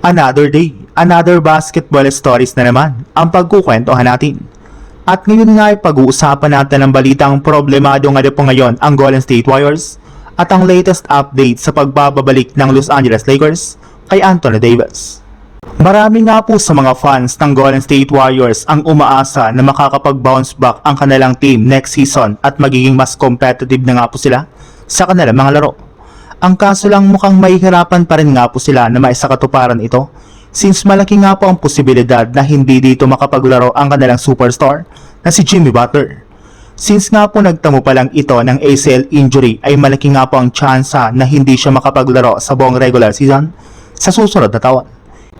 Another day, another basketball stories na naman ang pagkukwentuhan natin. At ngayon nga ay pag-uusapan natin ang balitang problemado nga po ngayon ang Golden State Warriors at ang latest update sa pagbababalik ng Los Angeles Lakers kay Anthony Davis. Marami nga po sa mga fans ng Golden State Warriors ang umaasa na makakapag-bounce back ang kanilang team next season at magiging mas competitive na nga po sila sa kanilang mga laro. Ang kaso lang mukhang mahihirapan pa rin nga po sila na maisakatuparan ito since malaki nga po ang posibilidad na hindi dito makapaglaro ang kanilang superstar na si Jimmy Butler. Since nga po nagtamo pa lang ito ng ACL injury ay malaki nga po ang tsansa na hindi siya makapaglaro sa buong regular season sa susunod na taon.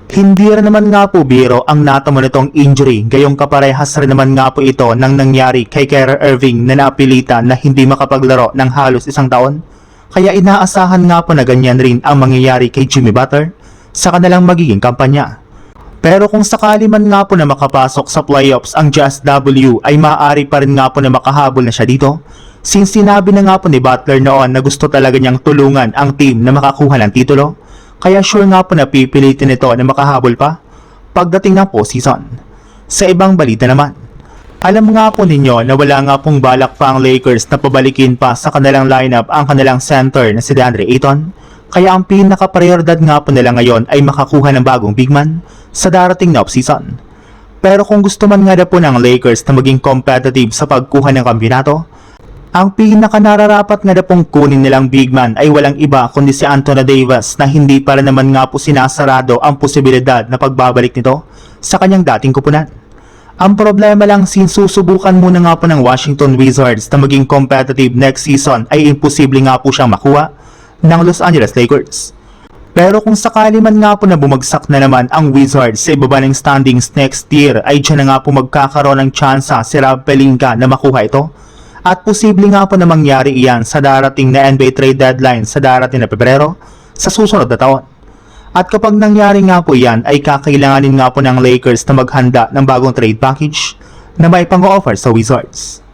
Hindi rin naman nga po biro ang natamo nitong injury, gayong kaparehas rin naman nga po ito nang nangyari kay Kyrie Irving na naapilitan na hindi makapaglaro ng halos isang taon. Kaya inaasahan nga po na ganyan rin ang mangyayari kay Jimmy Butler sa kanilang magiging kampanya. Pero kung sakali man nga po na makapasok sa playoffs ang Jazz W ay maaari pa rin nga po na makahabol na siya dito since sinabi na nga po ni Butler noon na gusto talaga niyang tulungan ang team na makakuha ng titulo. Kaya sure nga po na pipilitin ito na makahabol pa pagdating ng postseason. Sa ibang balita naman, alam nga po ninyo na wala nga pong balak pa ang Lakers na pabalikin pa sa kanilang lineup ang kanilang center na si DeAndre Ayton. Kaya ang pinaka-prioridad nga po nila ngayon ay makakuha ng bagong big man sa darating na offseason. Pero kung gusto man nga na po ng Lakers na maging competitive sa pagkuha ng kampiyonato, ang pinaka-nararapat nga na pong kunin nilang big man ay walang iba kundi si Anthony Davis na hindi para naman nga po sinasarado ang posibilidad na pagbabalik nito sa kanyang dating kupunan. Ang problema lang since susubukan muna nga po ng Washington Wizards na maging competitive next season ay imposible nga po siyang makuha ng Los Angeles Lakers. Pero kung sakali man nga po na bumagsak na naman ang Wizards sa ibaba ng standings next year ay dyan na nga po magkakaroon ng tsansa si Rob Pelinka na makuha ito. At posible nga po na mangyari iyan sa darating na NBA trade deadline sa darating na Pebrero sa susunod na taon. At kapag nangyari nga po iyan ay kakailanganin nga po ng Lakers na maghanda ng bagong trade package na may pang-offer sa Wizards.